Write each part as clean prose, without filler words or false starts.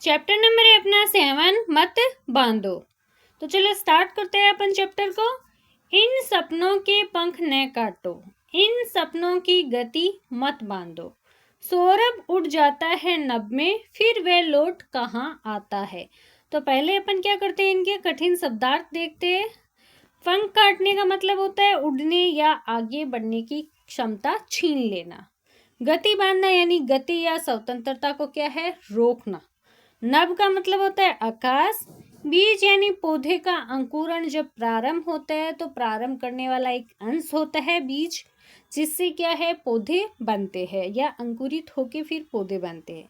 Chapter number है अपना 7, मत बांधो। तो चलो स्टार्ट करते हैं अपन चैप्टर को। इन सपनों के पंख न काटो, इन सपनों की गति मत बांधो। सौरभ उड़ जाता है नभ में, फिर वह लौट कहाँ आता है। तो पहले अपन क्या करते हैं, इनके कठिन शब्दार्थ देखते हैं। पंख काटने का मतलब होता है उड़ने या आगे बढ़ने की क्षमता छीन लेना। गति बांधना यानी गति या स्वतंत्रता को क्या है, रोकना। नभ का मतलब होता है आकाश। बीज यानी पौधे का अंकुरण जब प्रारंभ होता है तो प्रारंभ करने वाला एक अंश होता है बीज, जिससे क्या है पौधे बनते हैं या अंकुरित होके फिर पौधे बनते हैं।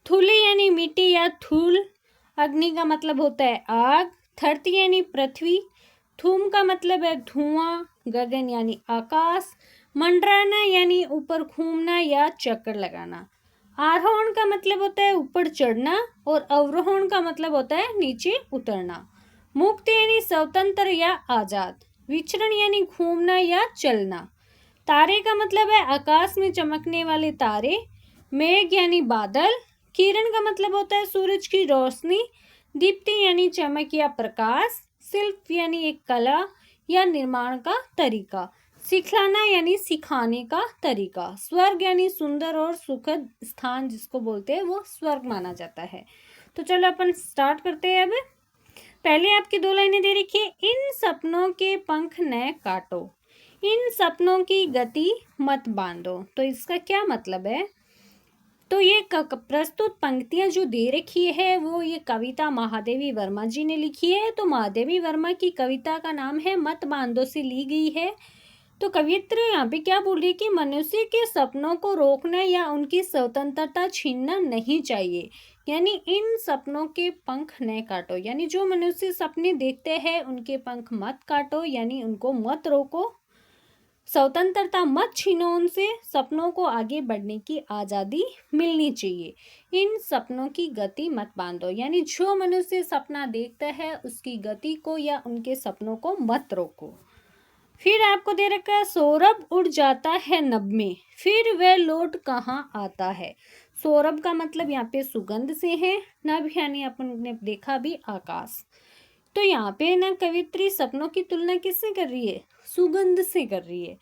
थूली यानी मिट्टी या धूल। अग्नि का मतलब होता है आग। धरती यानी पृथ्वी। धूम का मतलब है धुआं। गगन यानी आकाश। मंडराना यानी ऊपर घूमना या चक्कर लगाना। आरोहण का मतलब होता है ऊपर चढ़ना और अवरोहण का मतलब होता है नीचे उतरना। मुक्त यानी स्वतंत्र या आजाद। विचरण यानी घूमना या चलना। तारे का मतलब है आकाश में चमकने वाले तारे। मेघ यानी बादल। किरण का मतलब होता है सूरज की रोशनी। दीप्ति यानी चमक या प्रकाश। शिल्प यानी एक कला या निर्माण का तरीका। सिखलाना यानी सिखाने का तरीका। स्वर्ग यानी सुंदर और सुखद स्थान, जिसको बोलते हैं वो स्वर्ग माना जाता है। तो चलो अपन स्टार्ट करते हैं। अब पहले आपकी 2 लाइनें दे रखी है। इन सपनों के पंख न काटो, इन सपनों की गति मत बांधो। तो इसका क्या मतलब है? तो ये प्रस्तुत पंक्तियां जो दे रखी है वो ये कविता महादेवी वर्मा जी ने लिखी है। तो महादेवी वर्मा की कविता का नाम है मत बांधो से ली गई है। तो कवियत्री यहाँ पे क्या बोल रही है कि मनुष्य के सपनों को रोकना या उनकी स्वतंत्रता छीनना नहीं चाहिए। यानी इन सपनों के पंख न काटो, यानी जो मनुष्य सपने देखते हैं उनके पंख मत काटो, यानी उनको मत रोको, स्वतंत्रता मत छीनो उनसे। सपनों को आगे बढ़ने की आज़ादी मिलनी चाहिए। इन सपनों की गति मत बांधो, यानी जो मनुष्य सपना देखता है उसकी गति को या उनके सपनों को मत रोको। फिर आपको दे रखा है सौरभ उड़ जाता है नभ में, फिर वह लौट कहाँ आता है। सौरभ का मतलब यहाँ पे सुगंध से है। नभ यानी अपन ने देखा भी आकाश। तो यहाँ पे ना कवित्री सपनों की तुलना किससे कर रही है, सुगंध से कर रही है।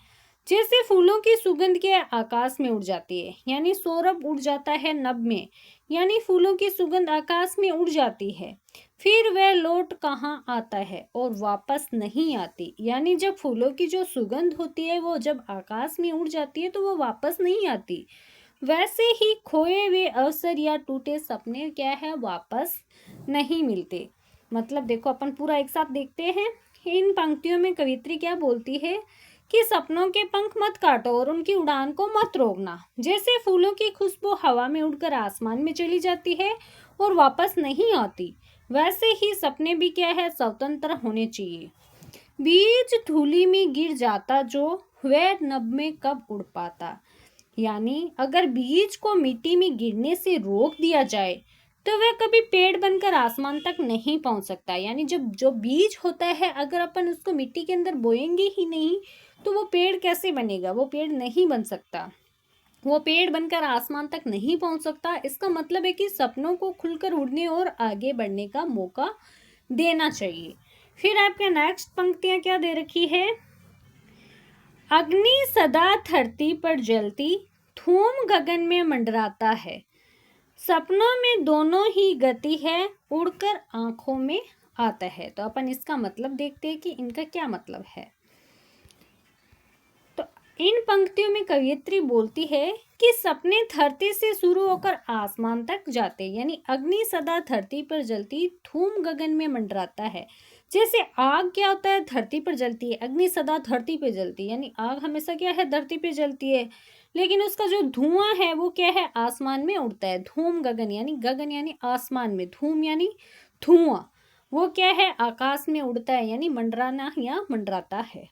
जैसे फूलों की सुगंध के आकाश में उड़ जाती है, यानी सौरभ उड़ जाता है नभ में, यानी फूलों की सुगंध आकाश में उड़ जाती है। फिर वह लौट कहाँ आता है और वापस नहीं आती, यानी जब फूलों की जो सुगंध होती है वो जब आकाश में उड़ जाती है तो वो वापस नहीं आती। वैसे ही खोए हुए अवसर या टूटे सपने क्या है, वापस नहीं मिलते। मतलब देखो अपन पूरा एक साथ देखते हैं। इन पंक्तियों में कवित्री क्या बोलती है कि सपनों के पंख मत काटो और उनकी उड़ान को मत रोकना। जैसे फूलों की खुशबू हवा में उड़कर आसमान में चली जाती है और वापस नहीं आती, वैसे ही सपने भी क्या है, स्वतंत्र होने चाहिए। बीज धूली में गिर जाता जो, वह नभ में कब उड़ पाता। यानी अगर बीज को मिट्टी में गिरने से रोक दिया जाए तो वह कभी पेड़ बनकर आसमान तक नहीं पहुंच सकता। यानी जब जो बीज होता है अगर अपन उसको मिट्टी के अंदर बोएंगे ही नहीं तो वो पेड़ कैसे बनेगा, वो पेड़ नहीं बन सकता, वो पेड़ बनकर आसमान तक नहीं पहुंच सकता। इसका मतलब है कि सपनों को खुलकर उड़ने और आगे बढ़ने का मौका देना चाहिए। फिर आपके नेक्स्ट पंक्तियां क्या दे रखी है। अग्नि सदा धरती पर जलती, धूम गगन में मंडराता है। सपनों में दोनों ही गति है, उड़कर आंखों में आता है। तो अपन इसका मतलब देखते हैं कि इनका क्या मतलब है। तो इन पंक्तियों में कवियत्री बोलती है कि सपने धरती से शुरू होकर आसमान तक जाते, यानी अग्नि सदा धरती पर जलती, धूम गगन में मंडराता है। जैसे आग क्या होता है, धरती पर जलती है, अग्नि सदा धरती पे जलती है, यानी आग हमेशा क्या है, धरती पे जलती है, लेकिन उसका जो धुआं है वो क्या है, आसमान में उड़ता है। धूम गगन यानी आसमान में, धूम यानी धुआं, वो क्या है, आकाश में उड़ता है, यानी मंडराना या मंडराता है।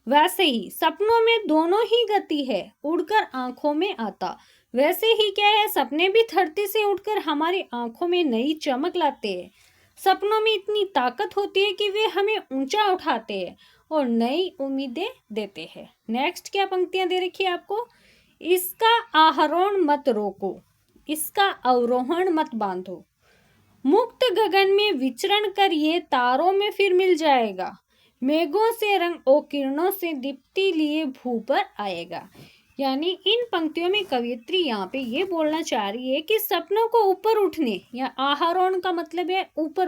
वैसे ही सपनों में दोनों ही गति है, उड़कर आंखों में आता। वैसे ही क्या है, सपने भी धरती से उड़कर हमारी आंखों में नई चमक लाते हैं। सपनों में इतनी ताकत होती है कि वे हमें ऊंचा उठाते हैं और नई उम्मीदें देते हैं। नेक्स्ट क्या पंक्तियां दे रखी है आपको। इसका आरोहण मत रोको, इसका अवरोहण मत बांधो। मुक्त गगन में विचरण कर ये तारों में फिर मिल जाएगा, मेघों से रंग और किरणों से दीप्ति लिए भू पर आएगा। यानी इन पंक्तियों में कवियत्री यहाँ पे ये बोलना चाह रही है कि सपनों को ऊपर उठने या आरोहण का मतलब है ऊपर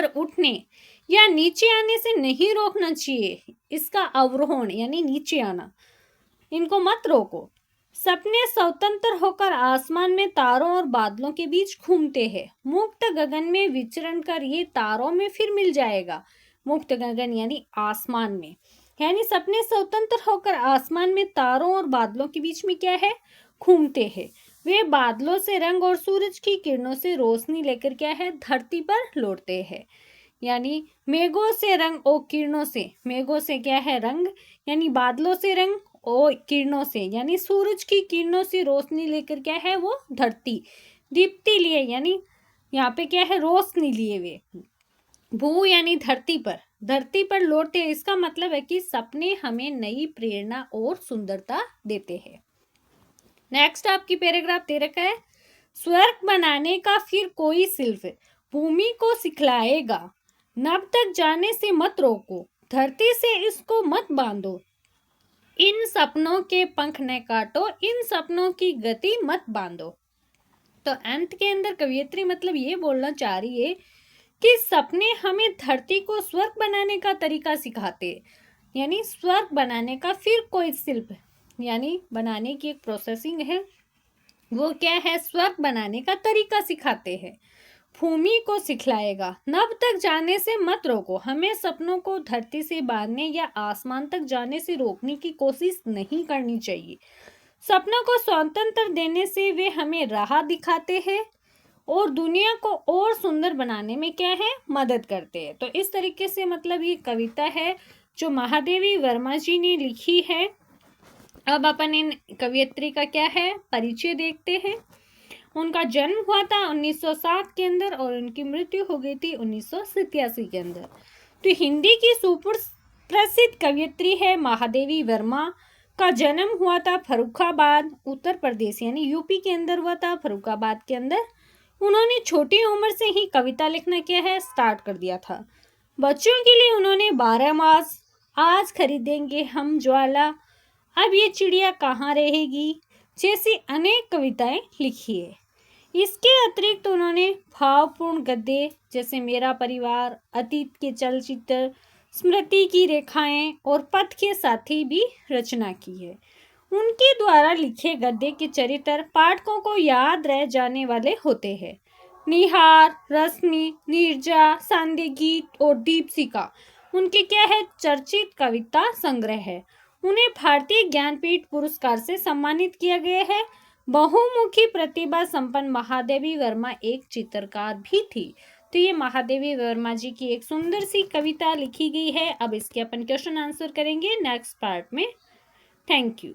उठने या नीचे आने से नहीं रोकना चाहिए। इसका अवरोहण यानी नीचे आना, इनको मत रोको। सपने स्वतंत्र होकर आसमान में तारों और बादलों के बीच घूमते हैं। मुक्त गगन में विचरण कर ये तारों में फिर मिल जाएगा। मुक्त गगन यानी आसमान में, यानी सपने स्वतंत्र होकर आसमान में तारों और बादलों के बीच में क्या है, घूमते हैं। वे बादलों से रंग और सूरज की किरणों से रोशनी लेकर क्या है, धरती पर लौटते हैं। यानी मेघों से रंग और किरणों से, मेघों से क्या है रंग, यानी बादलों से रंग और किरणों से यानी सूरज की किरणों से रोशनी लेकर क्या है वो धरती, दीप्ति लिए यानी यहाँ पे क्या है रोशनी लिए वे, भू यानी धरती पर लौटते। इसका मतलब है कि सपने हमें नई प्रेरणा और सुंदरता देते हैं। नेक्स्ट आपकी पैराग्राफ दे रखा है, स्वर्ग बनाने का फिर कोई शिल्प भूमि को सिखलाएगा, नभ तक जाने से मत रोको, धरती से इसको मत बांधो, इन सपनों के पंख न काटो, इन सपनों की गति मत बांधो। तो अंत के अंदर कवियत्री मतलब ये बोलना चाह रही है कि सपने हमें धरती को स्वर्ग बनाने का तरीका सिखाते, यानी स्वर्ग बनाने का फिर कोई शिल्प यानी बनाने की एक प्रोसेसिंग है, वो क्या है, स्वर्ग बनाने का तरीका सिखाते हैं, भूमि को सिखलाएगा, नभ तक जाने से मत रोको, हमें सपनों को धरती से बांधने या आसमान तक जाने से रोकने की कोशिश नहीं करनी चाहिए। सपनों को स्वतंत्र देने से वे हमें राह दिखाते हैं और दुनिया को और सुंदर बनाने में क्या है, मदद करते हैं। तो इस तरीके से मतलब ये कविता है जो महादेवी वर्मा जी ने लिखी है। अब अपन इन कवियत्री का क्या है परिचय देखते हैं। उनका जन्म हुआ था 1907 के अंदर और उनकी मृत्यु हो गई थी 1987 के अंदर। तो हिंदी की सुप्रसिद्ध कवियत्री है महादेवी वर्मा। का जन्म हुआ था फर्रुखाबाद उत्तर प्रदेश यानी यूपी के अंदर हुआ था, फर्रुखाबाद के अंदर। उन्होंने छोटी उम्र से ही कविता लिखना क्या है स्टार्ट कर दिया था। बच्चों के लिए उन्होंने 12 मास, आज खरीदेंगे हम ज्वाला, अब ये चिड़िया कहाँ रहेगी जैसी अनेक कविताएं लिखी है। इसके अतिरिक्त उन्होंने भावपूर्ण गद्य जैसे मेरा परिवार, अतीत के चलचित्र, स्मृति की रेखाएं और पथ के साथी भी रचना की है। उनके द्वारा लिखे गद्य के चरित्र पाठकों को याद रह जाने वाले होते हैं। निहार, रश्मि, नीरजा, सांध्य गीत और दीपशिखा उनके क्या है चर्चित कविता संग्रह है। उन्हें भारतीय ज्ञानपीठ पुरस्कार से सम्मानित किया गया है। बहुमुखी प्रतिभा संपन्न महादेवी वर्मा एक चित्रकार भी थी। तो ये महादेवी वर्मा जी की एक सुंदर सी कविता लिखी गई है। अब इसके अपन क्वेश्चन आंसर करेंगे नेक्स्ट पार्ट में। Thank you.